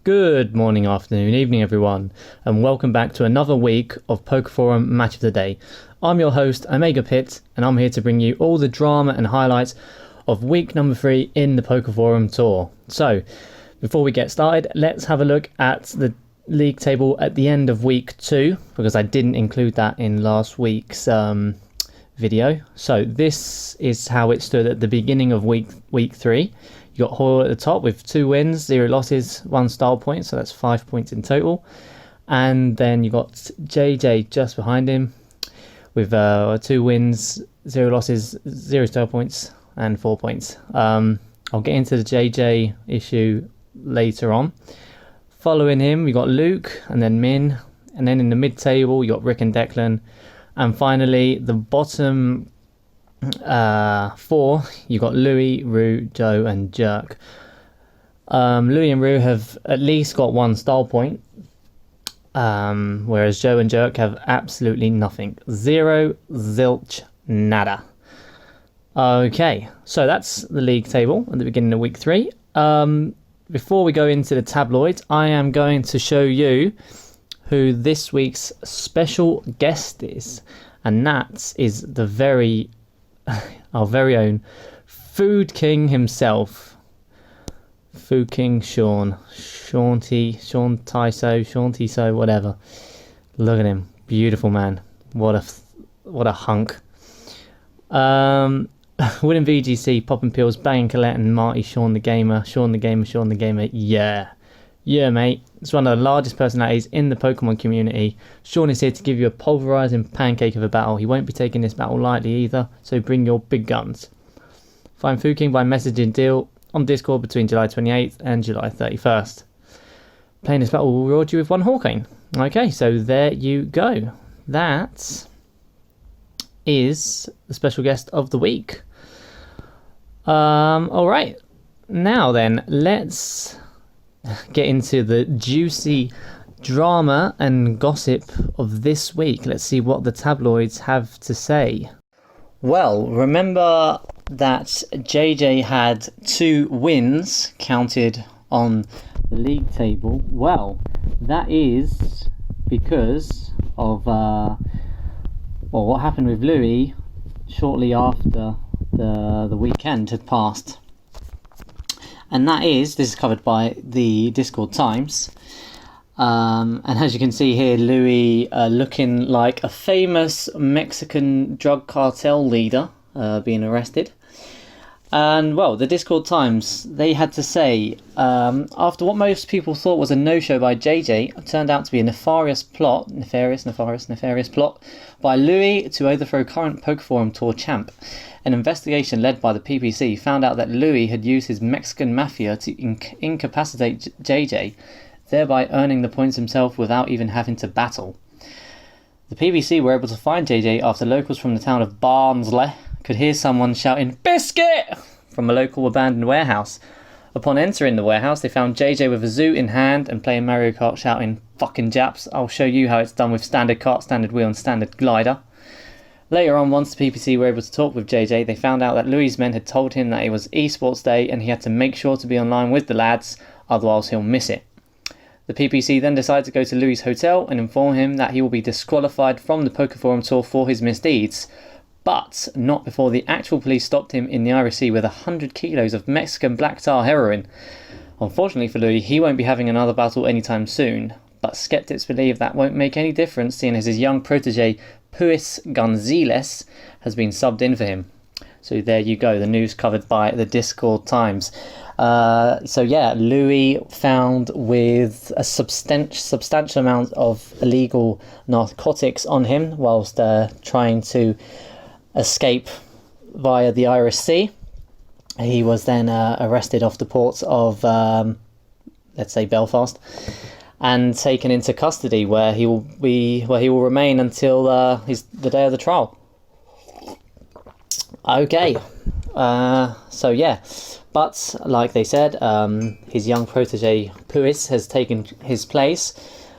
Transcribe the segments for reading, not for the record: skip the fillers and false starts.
Good morning, afternoon, evening, everyone, and welcome back to another week of Pokeforum Match of the Day. I'm your host, Omega Pitt, and I'm here to bring you all the drama and highlights of week number 3 in the Pokeforum Tour. So, before we get started, let's have a look at the league table at the end of week 2, because I didn't include that in last week's video. So, this is how it stood at the beginning of week 3. You got Hoyle at the top with 2 wins, 0 losses, 1 style point, so that's 5 points in total. And then you got JJ just behind him with 2 wins, 0 losses, 0 style points, and 4 points. I'll get into the JJ issue later on. Following him, you got Luke and then Min. And then in the mid-table, you got Rick and Declan. And finally, the bottom 4, you got Louis, Rue, Joe, and Jerk. Louis and Rue have at least got 1 style point, whereas Joe and Jerk have absolutely nothing. 0, zilch, nada. Okay, so that's the league table at the beginning of week 3. Before we go into the tabloids, I am going to show you who this week's special guest is, and that is our very own Food King himself. Food King Sean Tiso, whatever. Look at him, beautiful man. What a hunk. Winning VGC, popping pills, banging Colette and Marty, Sean the Gamer. Yeah, mate. It's one of the largest personalities in the Pokemon community. Sean is here to give you a pulverizing pancake of a battle. He won't be taking this battle lightly either, so bring your big guns. Find Food King by messaging deal on Discord between July 28th and July 31st. Playing this battle will reward you with 1 Hawkane. Okay, so there you go. That is the special guest of the week. Alright. Now then, let's get into the juicy drama and gossip of this week. Let's see what the tabloids have to say. Well, remember that JJ had 2 wins counted on the league table. Well, that is because of what happened with Louis shortly after the weekend had passed. And this is covered by the Discord Times. And as you can see here, Louis looking like a famous Mexican drug cartel leader being arrested. And, well, the Discord Times, they had to say, after what most people thought was a no-show by JJ, it turned out to be a nefarious plot by Louis to overthrow current Pokeforum Tour champ. An investigation led by the PPC found out that Louis had used his Mexican mafia to incapacitate JJ, thereby earning the points himself without even having to battle. The PPC were able to find JJ after locals from the town of Barnsley could hear someone shouting "Biscuit!" from a local abandoned warehouse. Upon entering the warehouse, they found JJ with a zoo in hand and playing Mario Kart, shouting "Fucking Japs, I'll show you how it's done with standard kart, standard wheel and standard glider." Later on, once the PPC were able to talk with JJ, they found out that Louis' men had told him that it was esports day and he had to make sure to be online with the lads, otherwise he'll miss it. The PPC then decided to go to Louis' hotel and inform him that he will be disqualified from the Pokeforum Tour for his misdeeds, but not before the actual police stopped him in the Irish Sea with 100 kilos of Mexican black tar heroin. Unfortunately for Louis, he won't be having another battle anytime soon, but skeptics believe that won't make any difference seeing as his young protege Puis Gonzalez has been subbed in for him. So there you go, the news covered by the Discord Times. Louis found with a substantial amount of illegal narcotics on him whilst trying to escape via the Irish Sea. He was then arrested off the ports of, Belfast, and taken into custody, where he will remain until the day of the trial. Okay, but like they said, his young protege Puis has taken his place.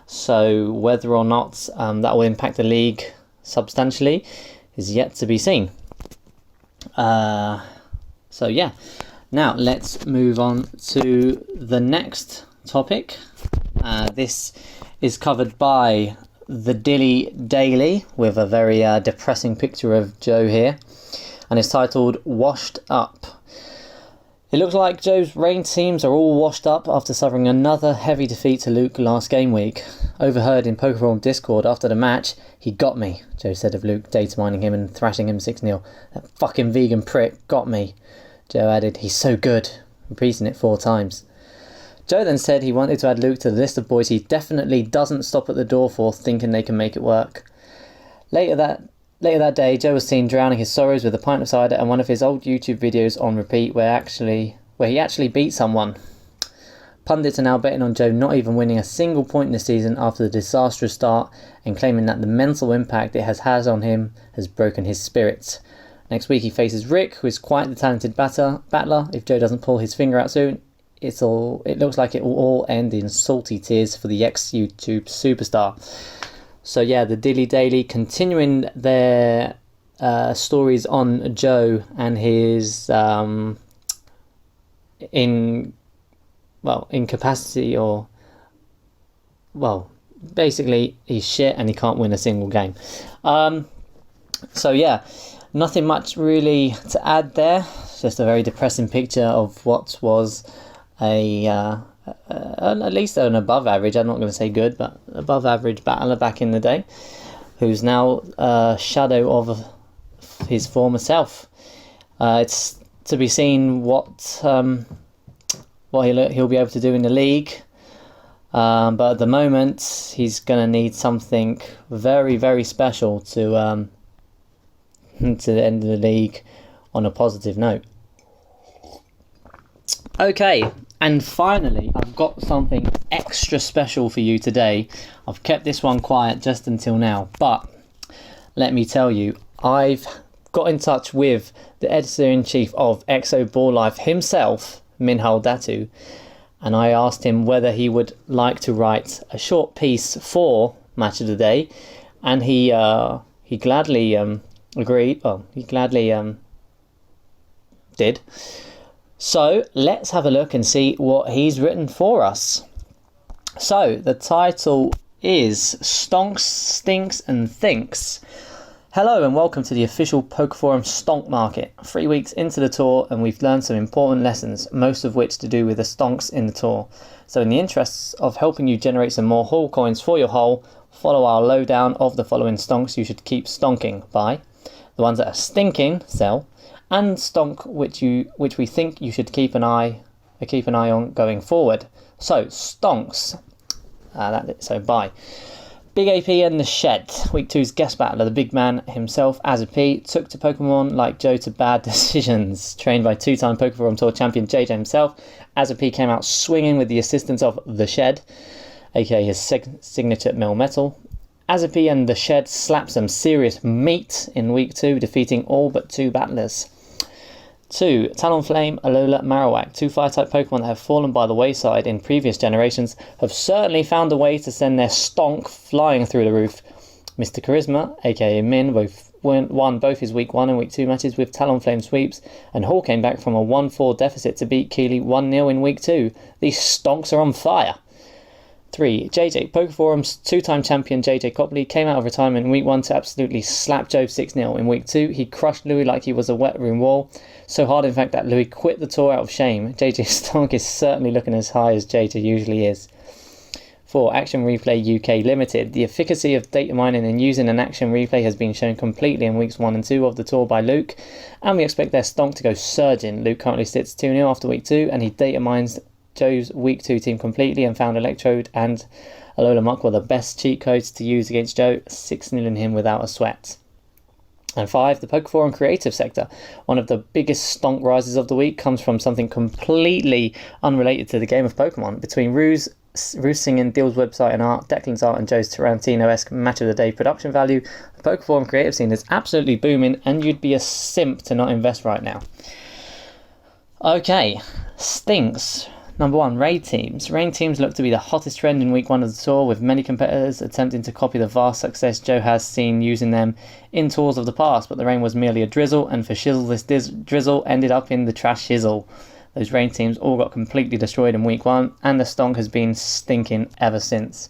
So whether or not that will impact the league substantially is yet to be seen. Now let's move on to the next topic, This is covered by the Dilly Daily with a very depressing picture of Joe here, and it's titled Washed Up. It looks like Joe's Reign teams are all washed up after suffering another heavy defeat to Luke last game week. Overheard in Pokeforum Discord after the match, "He got me," Joe said of Luke data mining him and thrashing him 6-0. "That fucking vegan prick got me." Joe added, "He's so good," repeating it 4 times. Joe then said he wanted to add Luke to the list of boys he definitely doesn't stop at the door for, thinking they can make it work. Later that day, Joe was seen drowning his sorrows with a pint of cider and one of his old YouTube videos on repeat where he actually beat someone. Pundits are now betting on Joe not even winning a single point this season after the disastrous start, and claiming that the mental impact it has had on him has broken his spirits. Next week he faces Rick, who is quite the talented battler. If Joe doesn't pull his finger out soon, it looks like it will all end in salty tears for the ex-YouTube superstar. So yeah, the Dilly Daily continuing their stories on Joe and his incapacity, or basically he's shit and he can't win a single game. So yeah, nothing much really to add there. It's just a very depressing picture of what was at least an above average, I'm not going to say good, but above average battler back in the day, who's now a shadow of his former self. It's to be seen what he'll be able to do in the league, but at the moment he's going to need something very, very special to end the league on a positive note. Okay, and finally, I've got something extra special for you today. I've kept this one quiet just until now, but let me tell you, I've got in touch with the editor-in-chief of Exo Ball Life himself, Minhal Datu, and I asked him whether he would like to write a short piece for Match of the Day, and he gladly agreed. Well, he gladly did. So let's have a look and see what he's written for us. So the title is Stonks, Stinks and Thinks. Hello and welcome to the official Pokeforum Stonk Market. 3 weeks into the tour and we've learned some important lessons, most of which to do with the stonks in the tour. So in the interests of helping you generate some more haul coins for your haul, follow our lowdown of the following stonks you should keep stonking by. The ones that are stinking, sell. And stonk which we think you should keep an eye on going forward. So stonks, so buy. Big AP and the Shed. Week 2's guest battler, the big man himself, Azap, took to Pokemon like Joe to bad decisions. Trained by 2-time Pokeforum Tour champion JJ himself, Azap came out swinging with the assistance of the Shed, aka his signature Melmetal. Azap and the Shed slapped some serious meat in week 2, defeating all but 2 battlers. 2. Talonflame, Alola, Marowak, 2 Fire-type Pokemon that have fallen by the wayside in previous generations, have certainly found a way to send their stonk flying through the roof. Mr. Charisma, aka Min, won both his Week 1 and Week 2 matches with Talonflame sweeps, and Hall came back from a 1-4 deficit to beat Keeley 1-0 in Week 2. These stonks are on fire. 3. JJ, Pokeforum's 2-time champion JJ Copley came out of retirement in Week 1 to absolutely slap Joe 6-0. In Week 2, he crushed Louis like he was a wet room wall. So hard, in fact, that Louis quit the tour out of shame. JJ's stonk is certainly looking as high as JJ usually is. 4. Action Replay UK Limited. The efficacy of data mining and using an action replay has been shown completely in Weeks 1 and 2 of the tour by Luke, and we expect their stonk to go surging. Luke currently sits 2-0 after Week 2, and he data mines Joe's Week 2 team completely and found Electrode and Alola Muck were the best cheat codes to use against Joe, 6-0ing him without a sweat. And 5, the Pokeforum creative sector. One of the biggest stonk rises of the week comes from something completely unrelated to the game of Pokemon. Between Ruse singing, Deal's website and art, Declan's art and Joe's Tarantino-esque Match of the Day production value, the Pokeforum creative scene is absolutely booming, and you'd be a simp to not invest right now. Okay, stinks. Number 1, raid teams. Raid teams look to be the hottest trend in Week 1 of the tour, with many competitors attempting to copy the vast success Joe has seen using them in tours of the past, but the rain was merely a drizzle, and for shizzle this drizzle ended up in the trash shizzle. Those rain teams all got completely destroyed in week 1, and the stonk has been stinking ever since.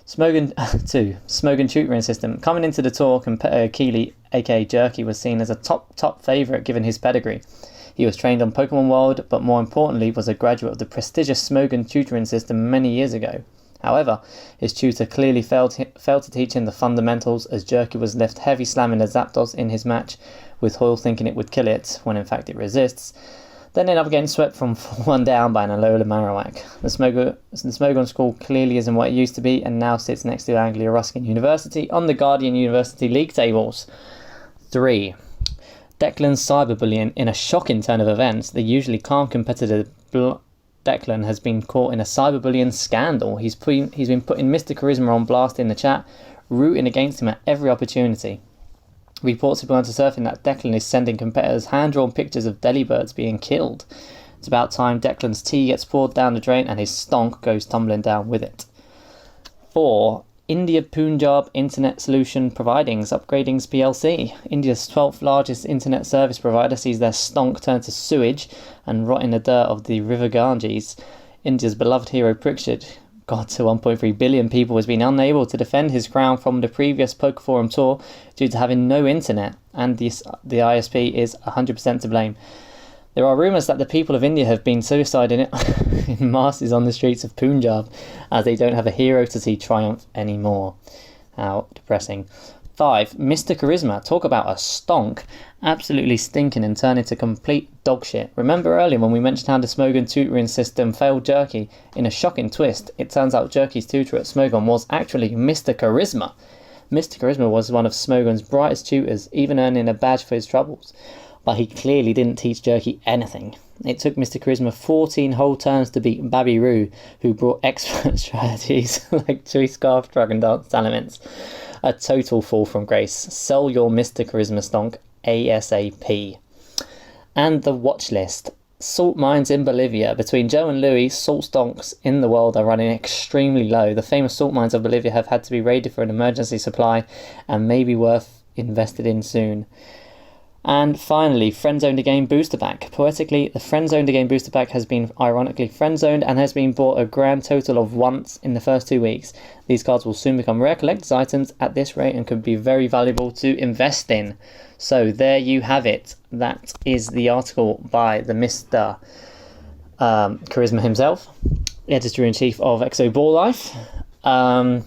Smogan 2, Smogan tutoring system. Coming into the tour, competitor Keeley, aka Jerky, was seen as a top favourite given his pedigree. He was trained on Pokemon World, but more importantly was a graduate of the prestigious Smogan tutoring system many years ago. However, his tutor clearly failed to teach him the fundamentals, as Jerky was left heavy slamming a Zapdos in his match, with Hoyle thinking it would kill it, when in fact it resists. Then ended up getting swept from 4-1 down by an Alola Marowak. The Smogon school clearly isn't what it used to be, and now sits next to Anglia Ruskin University on the Guardian University League tables. 3. Declan's cyberbullying. In a shocking turn of events, the usually calm competitor Declan has been caught in a cyberbullying scandal. He's been putting Mr. Charisma on blast in the chat, rooting against him at every opportunity. Reports have gone to surfing that Declan is sending competitors hand-drawn pictures of Delibirds being killed. It's about time Declan's tea gets poured down the drain and his stonk goes tumbling down with it. 4. India Punjab Internet Solution Providings Upgradings PLC. India's 12th largest internet service provider sees their stonk turn to sewage and rot in the dirt of the River Ganges. India's beloved hero Pritchard, God to 1.3 billion people, has been unable to defend his crown from the previous Pokeforum tour due to having no internet, and the ISP is 100% to blame. There are rumours that the people of India have been suiciding in masses on the streets of Punjab, as they don't have a hero to see triumph anymore. How depressing. 5. Mr. Charisma. Talk about a stonk. Absolutely stinking and turning to complete dog shit. Remember earlier when we mentioned how the Smogon tutoring system failed Jerky? In a shocking twist, it turns out Jerky's tutor at Smogon was actually Mr. Charisma. Mr. Charisma was one of Smogon's brightest tutors, even earning a badge for his troubles. But he clearly didn't teach Jerky anything. It took Mr. Charisma 14 whole turns to beat Babby Roo, who brought expert strategies like Choice Scarf, Dragon Dance elements. A total fall from grace. Sell your Mr. Charisma stonk ASAP. And the watch list. Salt mines in Bolivia. Between Joe and Louis, salt stonks in the world are running extremely low. The famous salt mines of Bolivia have had to be raided for an emergency supply and may be worth invested in soon. And finally, Friend-Zoned the Game Booster Pack. Poetically, the Friend-Zoned the Game Booster Pack has been ironically friend-zoned and has been bought a grand total of once in the first 2 weeks. These cards will soon become rare collector's items at this rate and could be very valuable to invest in. So there you have it. That is the article by the Mr. Charisma himself, Editor-in-Chief of Exo Ball Life. And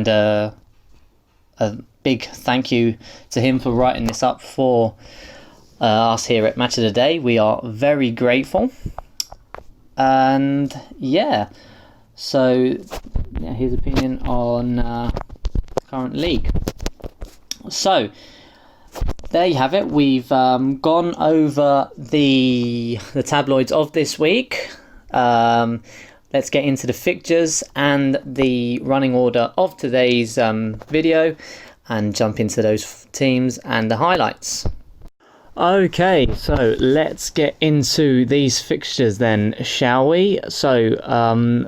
a big thank you to him for writing this up for us here at Match of the Day. We are very grateful. And yeah, so yeah, his opinion on the current league. So there you have it. We've gone over the tabloids of this week. Let's get into the fixtures and the running order of today's video and jump into those teams and the highlights. Okay, so let's get into these fixtures then, shall we? So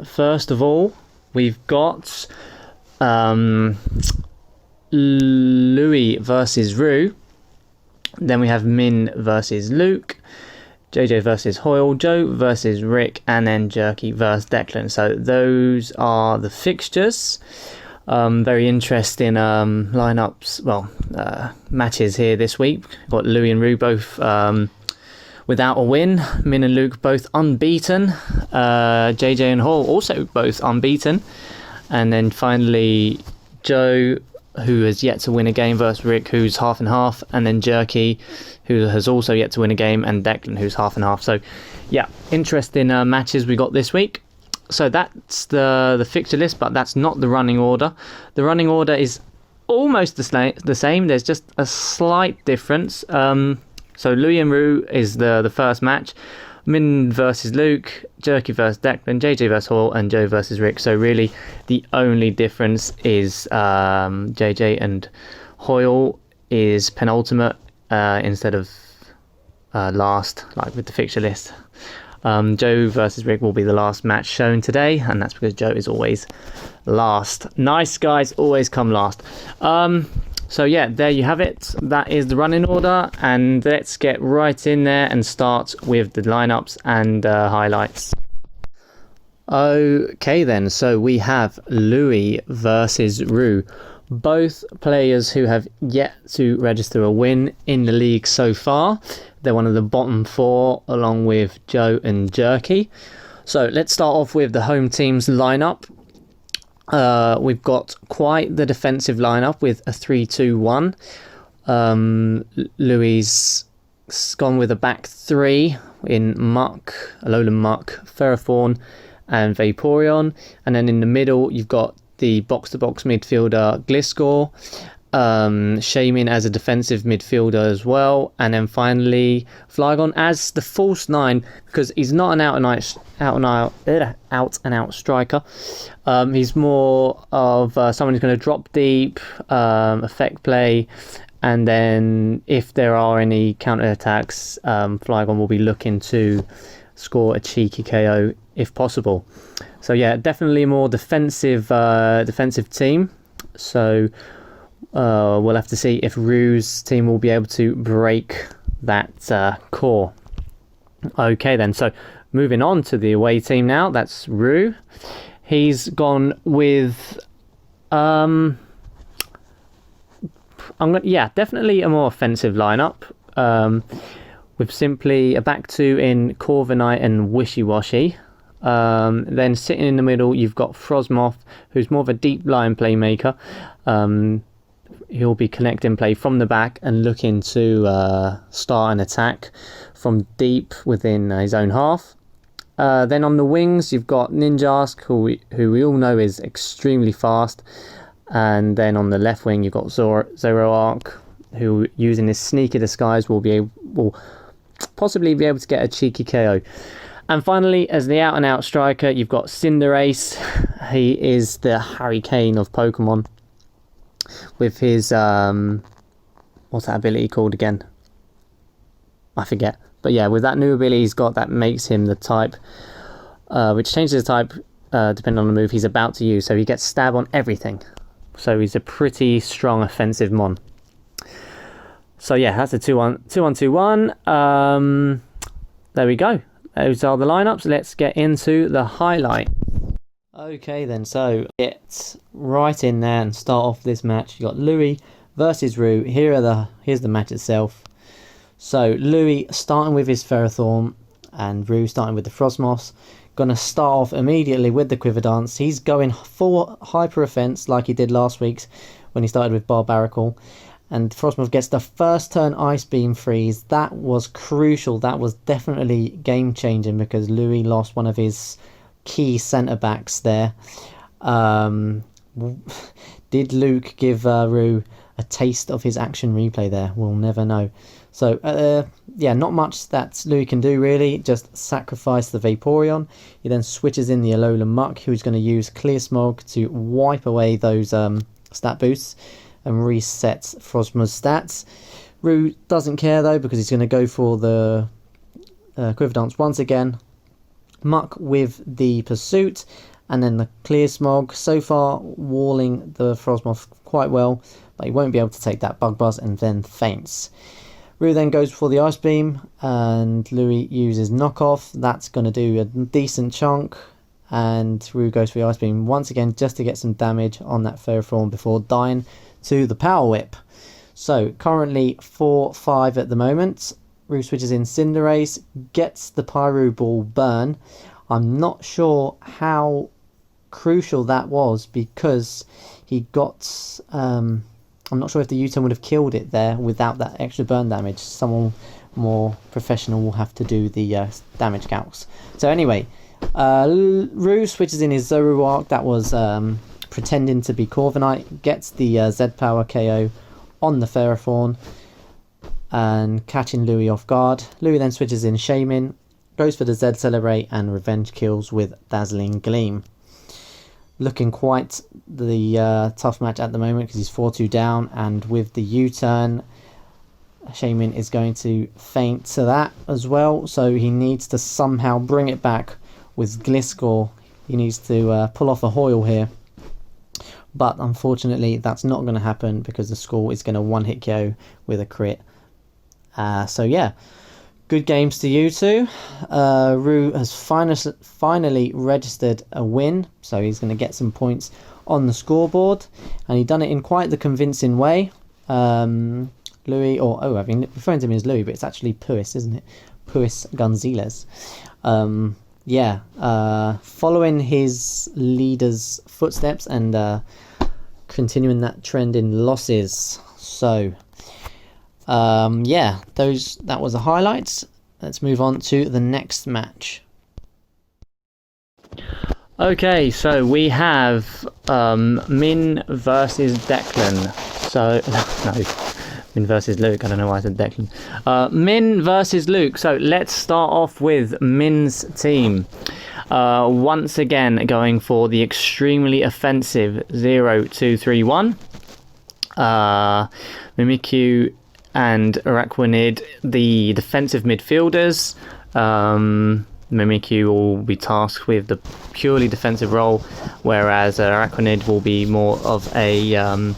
first of all, we've got Louis versus Rue. Then we have Min versus Luke, JJ versus Hoyle, Joe versus Rick, and then Jerky versus Declan. So those are the fixtures. Very interesting lineups, matches here this week. We've got Louis and Rue both without a win. Min and Luke both unbeaten. JJ and Hoyle also both unbeaten. And then finally Joe, who has yet to win a game, versus Rick, who's half and half, and then Jerky, who has also yet to win a game, and Declan, who's half and half. So yeah, interesting matches we got this week. So that's the fixture list, but that's not the running order. The running order is almost the same. There's just a slight difference. So Louis and Rue is the first match. Min versus Luke, Jerky versus Declan, JJ versus Hall, and Joe versus Rick. So really the only difference is JJ and Hoyle is penultimate instead of last, like with the fixture list. Joe versus Rick will be the last match shown today, and that's because Joe is always last. Nice guys always come last. So yeah, there you have it. That is the running order, and let's get right in there and start with the lineups and highlights. Okay then, so we have Louis versus Rue. Both players who have yet to register a win in the league so far. They're one of the bottom 4 along with Joe and Jerky. So let's start off with the home team's lineup. We've got quite the defensive lineup with a 3-2-1. Louis gone with a back 3 in Muck, Alolan Muck, Ferrothorn and Vaporeon. And then in the middle you've got the box-to-box midfielder Gliscor, Shaman as a defensive midfielder as well, and then finally Flygon as the false 9, because he's not an out-and-out striker. He's more of someone who's going to drop deep, effect play, and then if there are any counter-attacks, Flygon will be looking to score a cheeky KO if possible. So yeah, definitely a more defensive team. So we'll have to see if Rue's team will be able to break that core. Okay then, so moving on to the away team now. That's Rue. He's gone with definitely a more offensive lineup. With simply a back 2 in Corviknight and Wishy Washy. Then sitting in the middle, you've got Frosmoth, who's more of a deep line playmaker. He'll be connecting play from the back and looking to start an attack from deep within his own half. Then on the wings, you've got Ninjask, who we all know is extremely fast. And then on the left wing, you've got Zoroark, who using his sneaky disguise will possibly be able to get a cheeky KO. And finally, as the out-and-out striker, you've got Cinderace. He is the Harry Kane of Pokemon. With his, what's that ability called again? I forget. But yeah, with that new ability he's got, that makes him the type, which changes the type depending on the move he's about to use. So he gets stab on everything. So he's a pretty strong offensive mon. So yeah, that's a 2-1-2-1. There we go. Those are the lineups. Let's get into the highlight. Okay then, so get right in there and start off this match. You got Louis versus Rue. Here's the match itself. So Louis starting with his Ferrothorn and Rue starting with the Frosmoth. Gonna start off immediately with the Quiver Dance. He's going full hyper offense like he did last week's when he started with Barbaracle. And Frosmoth gets the first turn Ice Beam freeze. That was crucial. That was definitely game changing because Louis lost one of his key centre backs there. Did Luke give Rue a taste of his action replay there? We'll never know. So yeah, not much that Louis can do really. Just sacrifice the Vaporeon. He then switches in the Alolan Muck, who's going to use Clear Smog to wipe away those stat boosts and resets Frosmoth's stats. Rue doesn't care though, because he's going to go for the Quiver Dance once again. Muck with the Pursuit, and then the Clear Smog. So far, walling the Frosmoth quite well, but he won't be able to take that Bug Buzz and then faints. Rue then goes for the Ice Beam, and Louis uses Knockoff. That's going to do a decent chunk. And Rue goes for the Ice Beam once again just to get some damage on that Ferrothorn before dying to the Power Whip. So currently 4-5 at the moment. Rue switches in Cinderace, gets the Pyro Ball burn. I'm not sure how crucial that was because he got... I'm not sure if the U-turn would have killed it there without that extra burn damage. Someone more professional will have to do the damage calcs. So anyway, Rue switches in his Zoroark. That was pretending to be Corviknight. Gets the Z-Power KO on the Ferrothorn and catching Louis off guard. Louis then switches in Shaman, goes for the Z Celebrate and revenge kills with Dazzling Gleam. Looking quite the tough match at the moment because he's 4-2 down, and with the U-turn, Shaman is going to faint to that as well, so he needs to somehow bring it back with Gliscor. He needs to pull off a Hoyle here. but unfortunately that's not going to happen because the Squall is going to one-hit KO with a crit. So yeah, good games to you two. Rue has finally registered a win, so he's going to get some points on the scoreboard, and he done it in quite the convincing way. Louis, I've been referring to him as Louis, but it's actually Puis, isn't it? Puis Gonzalez. Following his leader's footsteps and continuing that trend in losses. So, that was the highlights. Let's move on to the next match. Okay, so we have Min versus Declan. So, no, Min versus Luke. I don't know why I said Declan. Min versus Luke. So let's start off with Min's team. Once again, going for the extremely offensive 0-2-3-1. Mimikyu and Araquanid, the defensive midfielders. Mimikyu will be tasked with the purely defensive role, whereas Araquanid will be more of a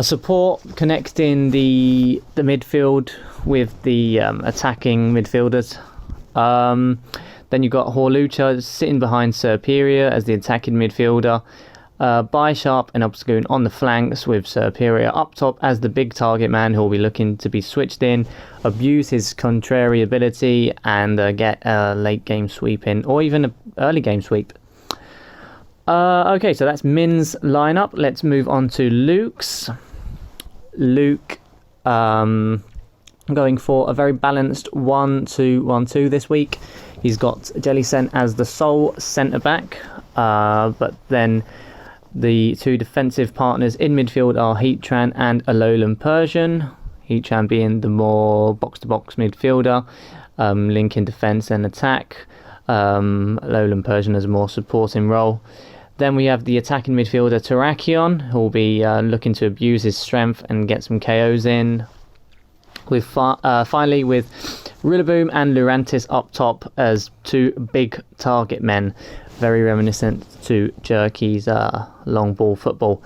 support, connecting the midfield with the attacking midfielders. Then you've got Horlucha sitting behind Superior as the attacking midfielder. Bisharp and Obscune on the flanks, with Superior up top as the big target man who will be looking to be switched in, abuse his contrary ability and get a late game sweep in, or even an early game sweep. Okay, so that's Min's lineup. Let's move on to Luke's. Luke going for a very balanced 1-2-1-2 this week. He's got Jellicent as the sole centre-back, but then the two defensive partners in midfield are Heatran and Alolan Persian. Heatran being the more box-to-box midfielder, linking defence and attack. Alolan Persian as a more supporting role. Then we have the attacking midfielder Terrakion, who will be looking to abuse his strength and get some KOs in. With finally with Rillaboom and Lurantis up top as two big target men, very reminiscent to Jerky's long ball football.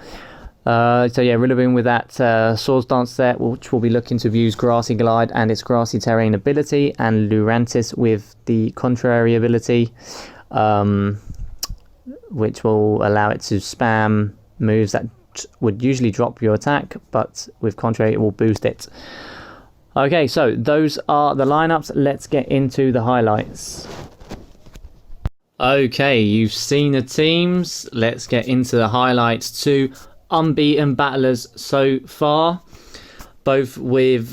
Rillaboom with that Swords Dance set, which will be looking to use Grassy Glide and its Grassy Terrain ability, and Lurantis with the Contrary ability, which will allow it to spam moves that would usually drop your attack, but with Contrary it will boost it. Okay, so those are the lineups. Let's get into the highlights. Okay, you've seen the teams. Let's get into the highlights. Two unbeaten battlers so far, both with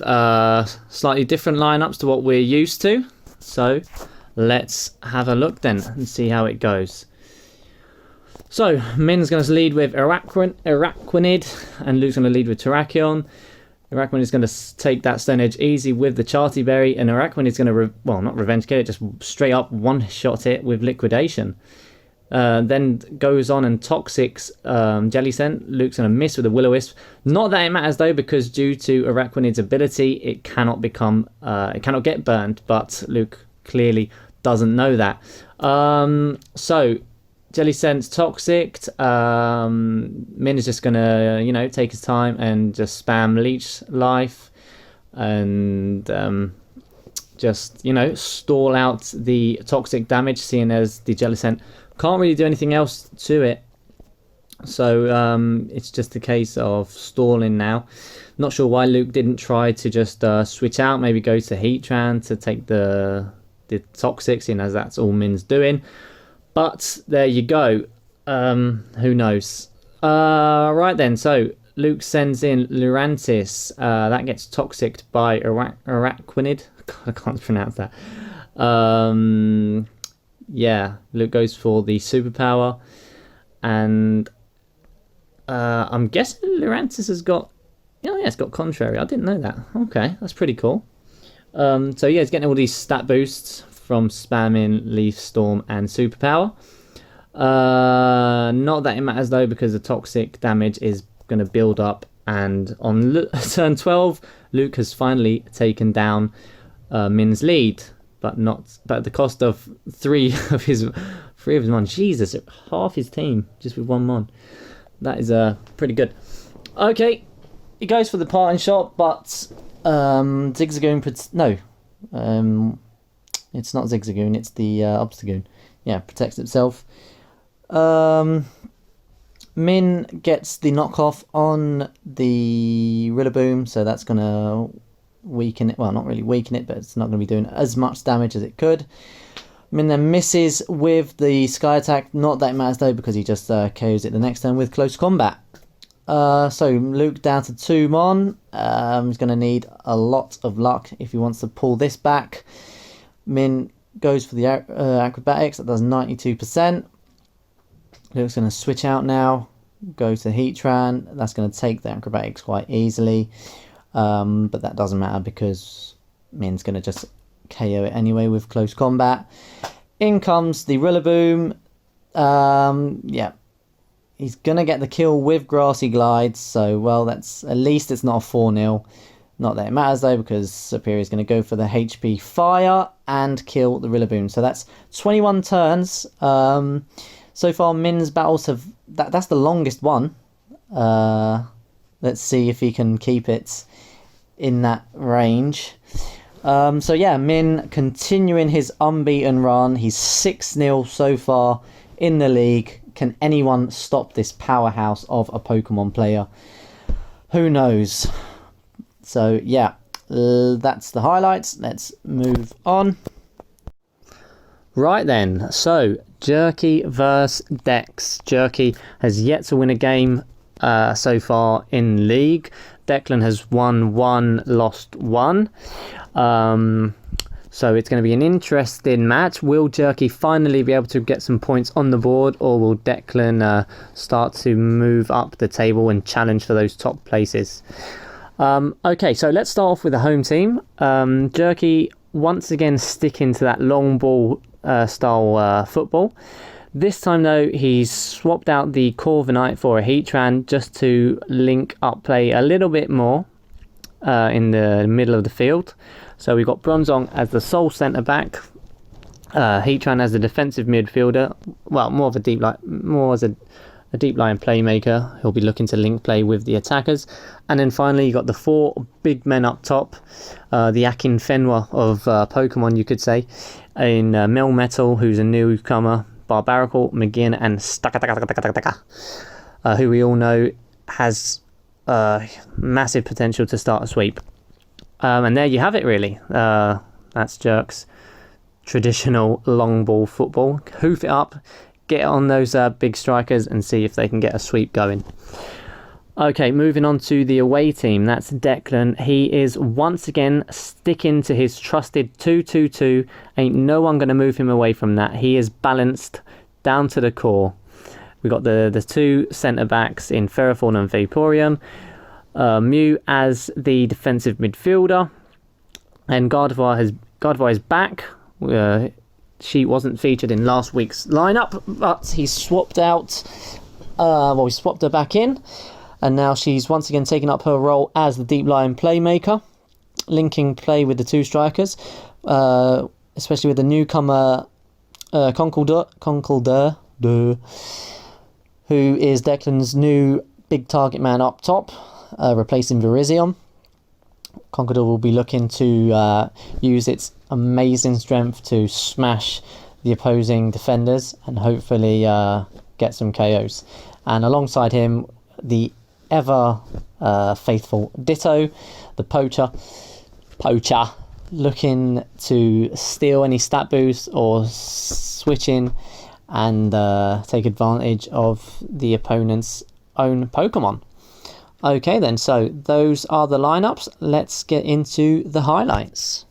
slightly different lineups to what we're used to. So let's have a look then and see how it goes. So Min's going to lead with Araquanid, and Luke's going to lead with Terrakion. Araquanid is going to take that Stone Edge easy with the Charty Berry, and Araquanid is going to, not revenge kill it, just straight up one-shot it with Liquidation. Then goes on and Toxics Jellicent. Luke's going to miss with the Will-O-Wisp. Not that it matters though, because due to Araquanid's ability, it cannot get burned, but Luke clearly doesn't know that. So Jellicent's Toxic. Min is just going to, take his time and just spam Leech Life and just, stall out the Toxic damage, seeing as the Jellicent can't really do anything else to it. So it's just a case of stalling now. Not sure why Luke didn't try to just switch out, maybe go to Heatran to take the Toxic, seeing as that's all Min's doing. But there you go. Who knows? Right then, so Luke sends in Lurantis. That gets toxicked by Araquanid. God, I can't pronounce that. Luke goes for the superpower. And I'm guessing Lurantis has got... it's got Contrary. I didn't know that. Okay, that's pretty cool. It's getting all these stat boosts from spamming Leaf Storm and Superpower. Not that it matters though, because the toxic damage is going to build up, and on turn 12 Luke has finally taken down Min's lead, but at the cost of three of his mon. Jesus, half his team just with one mon. That is pretty good. Okay, he goes for the parting shot, but Zigzagoon... No, it's not Zigzagoon, it's the Obstagoon. Yeah, protects itself. Min gets the knockoff on the Rillaboom, so that's going to weaken it. Well, not really weaken it, but it's not going to be doing as much damage as it could. Min then misses with the Sky Attack. Not that it matters though, because he just KOs it the next turn with Close Combat. So Luke down to 2 Mon. He's going to need a lot of luck if he wants to pull this back. Min goes for the Acrobatics. That does 92%. Luke's going to switch out now. Go to Heatran. That's going to take the Acrobatics quite easily. But that doesn't matter because Min's going to just KO it anyway with Close Combat. In comes the Rillaboom. Yeah. He's going to get the kill with Grassy Glide. So, well, that's at least it's not a 4-0. Not that it matters though, because Superior is going to go for the HP Fire and kill the Rillaboom. So that's 21 turns. So far, Min's battles have... That's the longest one. Let's see if he can keep it in that range. So yeah, Min continuing his unbeaten run. He's 6-0 so far in the league. Can anyone stop this powerhouse of a Pokemon player? Who knows? So yeah, that's the highlights. Let's move on. Right then, so Jerky versus Dex. Jerky has yet to win a game so far in League. Declan has won 1, lost 1. So it's going to be an interesting match. Will Jerky finally be able to get some points on the board, or will Declan start to move up the table and challenge for those top places? Okay, so let's start off with the home team. Jerky once again sticking to that long ball style football. This time though, he's swapped out the Corviknight for a Heatran just to link up play a little bit more in the middle of the field. So we've got Bronzong as the sole centre back, Heatran as the defensive midfielder. Well, more as a deep line playmaker. He'll be looking to link play with the attackers. And then finally, you got the 4 big men up top, the Akin Fenwa of Pokemon, you could say, in Melmetal, who's a newcomer, Barbaracle, McGinn, and Stakataka, who we all know has massive potential to start a sweep. And there you have it, really. That's Jerk's traditional long ball football. Hoof it up, get on those big strikers and see if they can get a sweep going. Okay, moving on to the away team. That's Declan. He is once again sticking to his trusted 2-2-2. Ain't no one going to move him away from that. He is balanced down to the core. We got the 2 centre backs in Ferrothorn and Vaporeon. Mew as the defensive midfielder, and Gardevoir is back. She wasn't featured in last week's lineup, but he swapped out. He swapped her back in, and now she's once again taken up her role as the deep line playmaker, linking play with the 2 strikers, especially with the newcomer Conkeldurr, who is Declan's new big target man up top. Replacing Virizion. Conkeldurr will be looking to use its amazing strength to smash the opposing defenders and hopefully get some KOs. And alongside him, the ever faithful Ditto, the Poacher, looking to steal any stat boosts or switch in and take advantage of the opponent's own Pokemon. Okay then, so those are the lineups. Let's get into the highlights.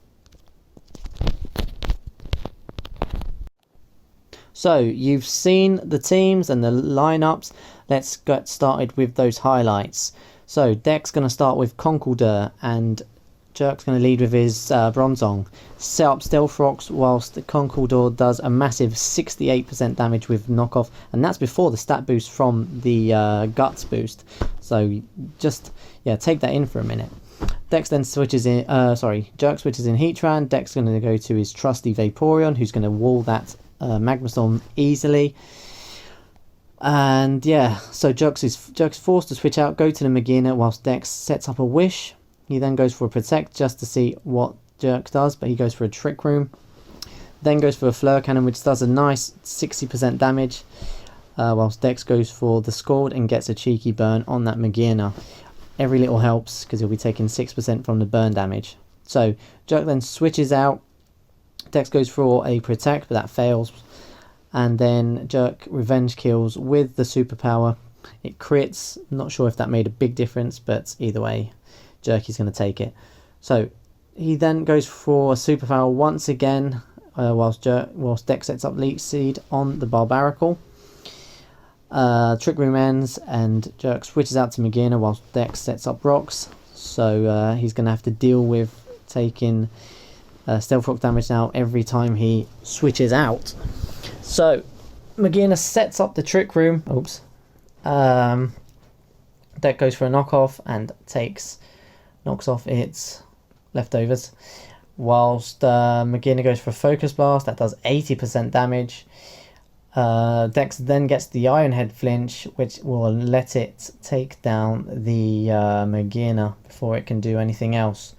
So you've seen the teams and the lineups. Let's get started with those highlights. So Deck's going to start with Conkeldurr and Jerk's going to lead with his Bronzong. Set up Stealth Rocks whilst Conkeldurr does a massive 68% damage with knockoff, and that's before the stat boost from the Guts boost. So just take that in for a minute. Dex then switches in. Jerk switches in Heatran. Dex going to go to his trusty Vaporeon, who's going to wall that Magma Storm easily. And yeah, so Jerk's forced to switch out, go to the Magina whilst Dex sets up a Wish. He then goes for a Protect just to see what Jerk does, but he goes for a Trick Room. Then goes for a Flare Cannon, which does a nice 60% damage, whilst Dex goes for the Scald and gets a cheeky burn on that Magina. Every little helps because he'll be taking 6% from the burn damage. So Jerk then switches out. Dex goes for a Protect, but that fails. And then Jerk revenge kills with the superpower. It crits. Not sure if that made a big difference, but either way, Jerky's going to take it. So he then goes for a superpower once again, whilst Dex sets up Leech Seed on the Barbaracle. Trick Room ends and Jerk switches out to Magina whilst Dex sets up Rocks. So he's going to have to deal with taking Stealth Rock damage now every time he switches out. So Magina sets up the Trick Room. Oops. Deck goes for a knockoff and knocks off its leftovers. Whilst Magina goes for a Focus Blast, that does 80% damage. Dex then gets the Iron Head flinch, which will let it take down the Magina before it can do anything else.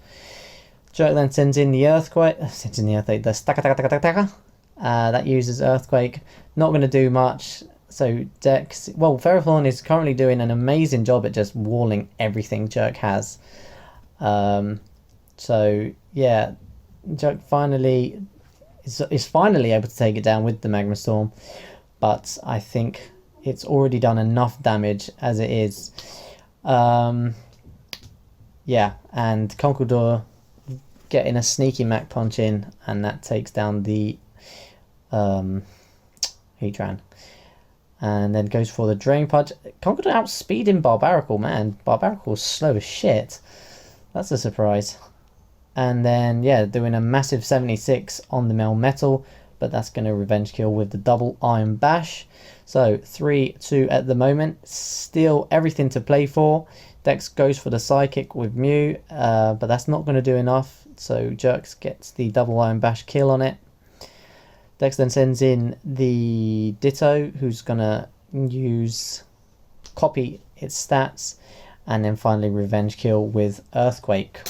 Jerk then sends in the Earthquake, the Staka. That uses Earthquake. Not going to do much. So Dex, well, Ferrothorn is currently doing an amazing job at just walling everything Jerk has. So yeah, Jerk is finally able to take it down with the Magma Storm, but I think it's already done enough damage as it is. Yeah, and Conkeldurr getting a sneaky Mach Punch in, and that takes down the Heatran. And then goes for the Drain Punch. Conkeldurr outspeeding Barbaracle, man. Barbaracle's slow as shit. That's a surprise. And then, yeah, doing a massive 76 on the Melmetal, but that's going to revenge kill with the double Iron Bash. So 3-2 at the moment. Still everything to play for. Dex goes for the Psychic with Mew, but that's not going to do enough. So Jerks gets the double Iron Bash kill on it. Dex then sends in the Ditto, who's going to copy its stats, and then finally revenge kill with Earthquake.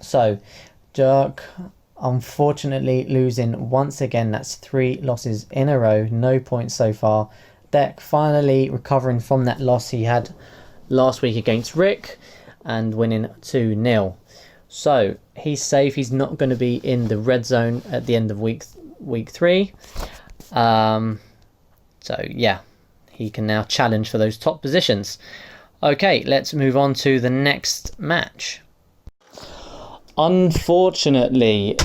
So Jerk unfortunately losing once again. That's 3 losses in a row, no points so far. Deck finally recovering from that loss he had last week against Rick and winning 2-0. So he's safe. He's not going to be in the red zone at the end of week 3. So yeah, he can now challenge for those top positions. Okay, let's move on to the next match. Unfortunately,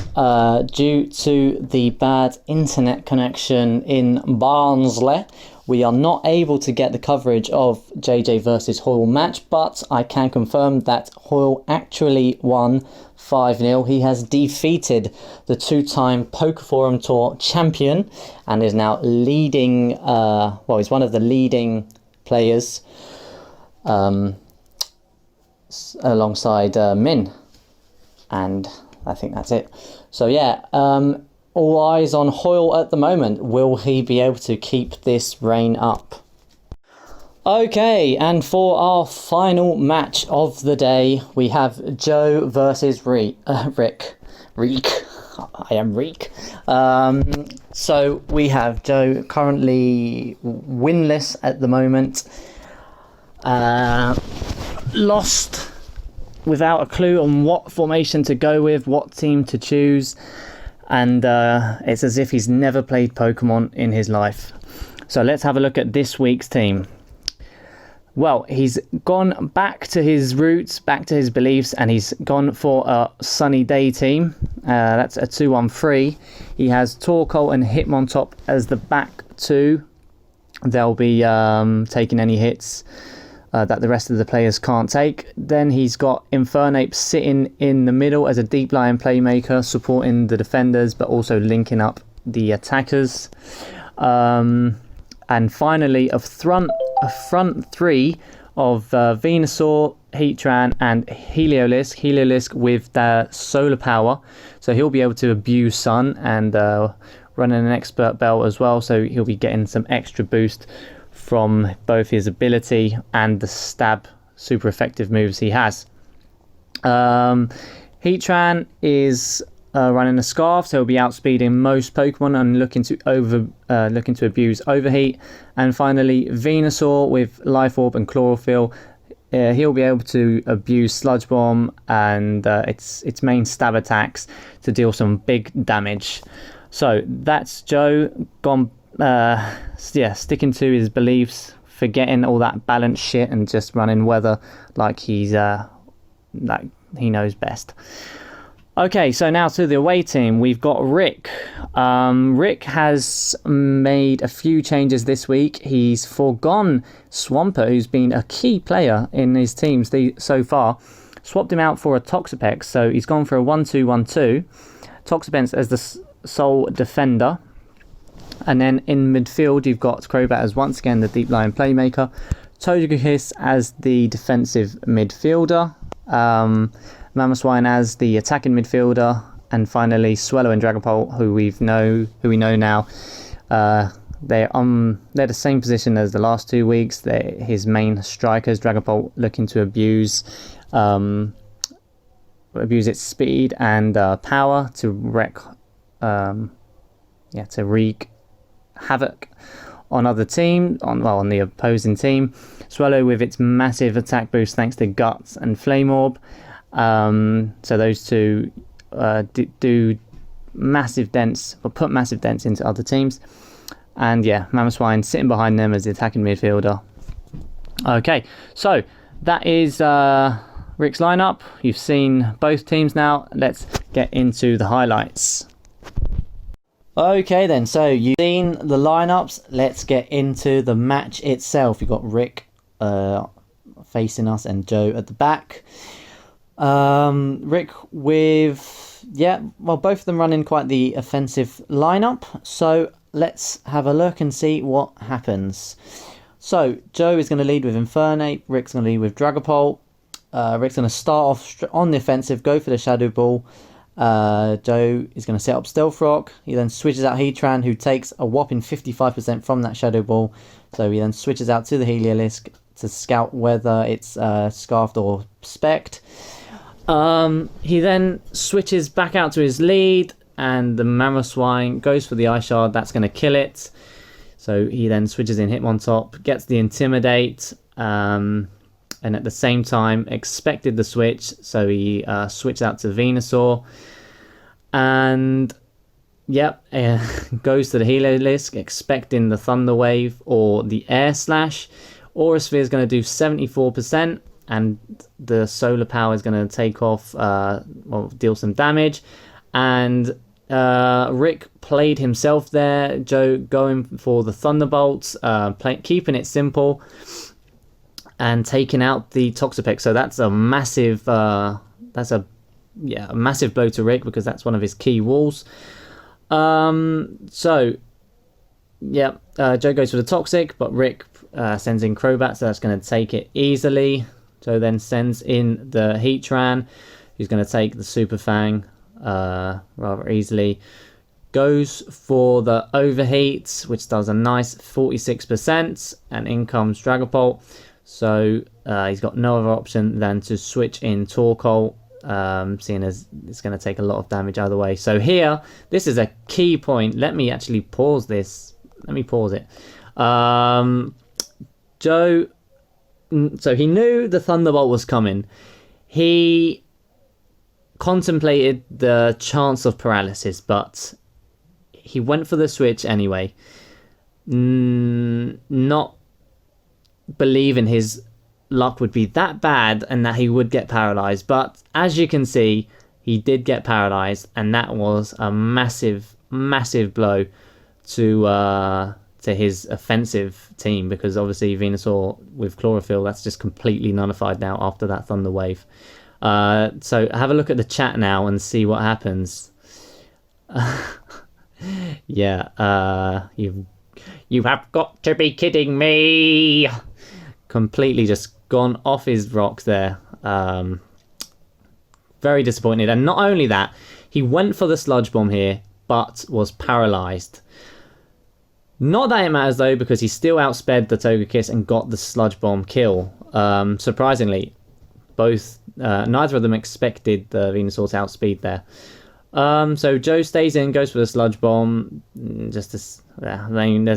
due to the bad internet connection in Barnsley, we are not able to get the coverage of JJ versus Hoyle match, but I can confirm that Hoyle actually won 5-0. He has defeated the 2-time Pokeforum Tour champion and is now leading, he's one of the leading players alongside Min. And I think that's it. So yeah, all eyes on Hoyle at the moment. Will he be able to keep this reign up? Okay, and for our final match of the day, we have Joe versus Rick. I am Reek. So we have Joe currently winless at the moment. Lost without a clue on what formation to go with, what team to choose, and it's as if he's never played Pokemon in his life. So let's have a look at this week's team. Well, he's gone back to his roots, back to his beliefs, and he's gone for a Sunny Day team. That's a 2-1-3. He has Torkoal and Hitmontop as the back two. They'll be taking any hits that the rest of the players can't take. Then he's got Infernape sitting in the middle as a deep lying playmaker, supporting the defenders but also linking up the attackers. And finally, a front three of Venusaur, Heatran and Heliolisk. Heliolisk with the solar power, so he'll be able to abuse Sun and running an expert belt as well, so he'll be getting some extra boost from both his ability and the stab super effective moves he has. Heatran is running a Scarf, so he'll be outspeeding most Pokemon and looking to abuse Overheat. And finally, Venusaur with Life Orb and Chlorophyll. He'll be able to abuse Sludge Bomb and its main stab attacks to deal some big damage. So that's Joe gone, sticking to his beliefs, forgetting all that balance shit and just running weather like he's like he knows best. Okay, so now to the away team, we've got Rick. Rick has made a few changes this week. He's forgone Swampert, who's been a key player in his teams so far. Swapped him out for a Toxapex, so he's gone for a 1-2-1-2. Toxapex as the sole defender. And then in midfield, you've got Crobat as once again the Deep Line playmaker. Togekiss as the defensive midfielder. Mamoswine as the attacking midfielder, and finally Swellow and Dragapult, who we know now. They're the same position as the last 2 weeks. They're his main strikers. Dragapult looking to abuse its speed and power to wreak havoc on other team, on the opposing team. Swellow with its massive attack boost thanks to Guts and Flame Orb. So those two do massive dents, or put massive dents into other teams. And yeah, Mamoswine sitting behind them as the attacking midfielder. Okay, so that is Rick's lineup. You've seen both teams now. Let's get into the highlights. Okay then, so you've seen the lineups. Let's get into the match itself. You've got Rick facing us and Joe at the back. Rick with, both of them running quite the offensive lineup. So let's have a look and see what happens. So Joe is going to lead with Infernape. Rick's going to lead with Dragapult. Rick's going to start off on the offensive, go for the Shadow Ball. Joe is going to set up Stealth Rock. He then switches out Heatran, who takes a whopping 55% from that Shadow Ball. So he then switches out to the Heliolisk to scout whether it's Scarfed or Spect. He then switches back out to his lead, and the Mamoswine goes for the Ice Shard. That's going to kill it. So he then switches in Hitmontop, gets the Intimidate, and at the same time expected the switch. So he switched out to Venusaur, and goes to the Heliolisk, expecting the Thunder Wave or the Air Slash. Aura Sphere is going to do 74%. And the solar power is going to take off, deal some damage. And Rick played himself there. Joe going for the Thunderbolts, keeping it simple, and taking out the Toxapex. So that's a massive, a massive blow to Rick, because that's one of his key walls. Joe goes for the Toxic, but Rick sends in Crobat, so that's going to take it easily. Joe then sends in the Heatran, who's going to take the Super Fang rather easily. Goes for the Overheat, which does a nice 46%, and in comes Dragapult. So he's got no other option than to switch in Torkoal, seeing as it's going to take a lot of damage either way. So here, this is a key point. Let me actually pause this. Let me pause it. Joe... So he knew the Thunderbolt was coming. He contemplated the chance of paralysis, but he went for the switch anyway. Not believing his luck would be that bad and that he would get paralyzed. But as you can see, he did get paralyzed, and that was a massive, massive blow to his offensive team, because obviously Venusaur with Chlorophyll, that's just completely nullified now after that Thunder Wave. So have a look at the chat now and see what happens. You have got to be kidding me. Completely just gone off his rocks there. Very disappointed. And not only that, he went for the Sludge Bomb here, but was paralyzed. Not that it matters though, because he still outsped the Togekiss and got the Sludge Bomb kill. Surprisingly, neither of them expected the Venusaur to outspeed there. So Joe stays in, goes for the Sludge Bomb. There's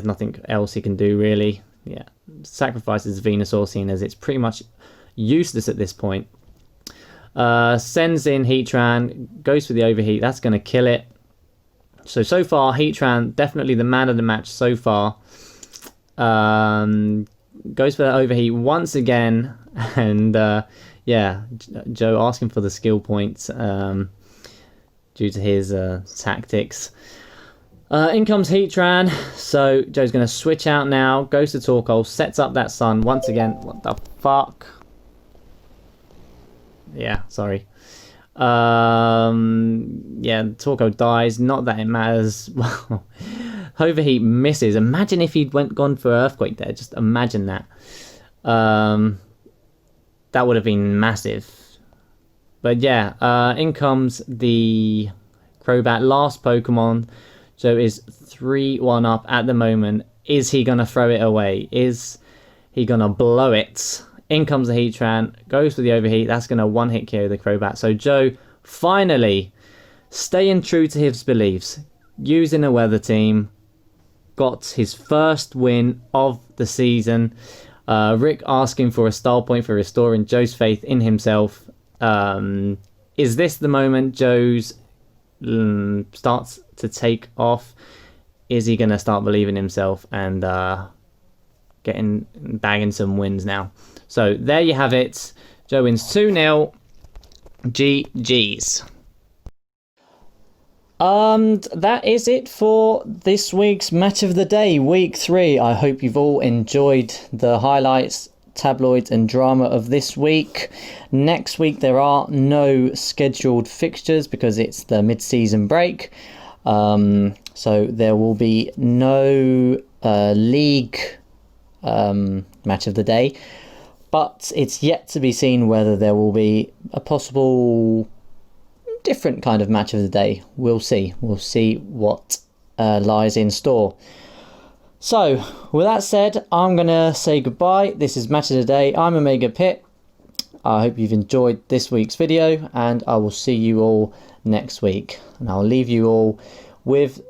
nothing else he can do really. Yeah, sacrifices Venusaur, seeing as it's pretty much useless at this point. Sends in Heatran, goes for the Overheat. That's going to kill it. So far, Heatran, definitely the man of the match so far. Goes for the Overheat once again. And yeah, Joe asking for the skill points due to his tactics. In comes Heatran. So Joe's going to switch out now. Goes to Torkoal, sets up that Sun once again. What the fuck? Yeah, sorry. Yeah, Torkoal dies. Not that it matters. Well, Overheat misses. Imagine if he'd gone for Earthquake there. Just imagine that. That would have been massive. But yeah, in comes the Crobat, last Pokemon. So is 3-1 up at the moment. Is he going to throw it away? Is he going to blow it? In comes the Heatran, goes for the Overheat. That's going to one-hit KO the Crobat. So Joe, finally, staying true to his beliefs, using a weather team, got his first win of the season. Rick asking for a style point for restoring Joe's faith in himself. Is this the moment Joe's starts to take off? Is he going to start believing himself and bagging some wins now? So there you have it. Joe wins 2-0. GG's. That is it for this week's Match of the Day, Week 3. I hope you've all enjoyed the highlights, tabloids and drama of this week. Next week there are no scheduled fixtures because it's the mid-season break. So there will be no league Match of the Day. But it's yet to be seen whether there will be a possible different kind of Match of the Day. We'll see. We'll see what lies in store. So, with that said, I'm going to say goodbye. This is Match of the Day. I'm Omega Pit. I hope you've enjoyed this week's video, and I will see you all next week. And I'll leave you all with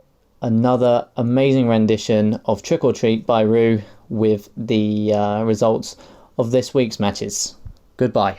another amazing rendition of Trick or Treat by Rue with the results of this week's matches. Goodbye.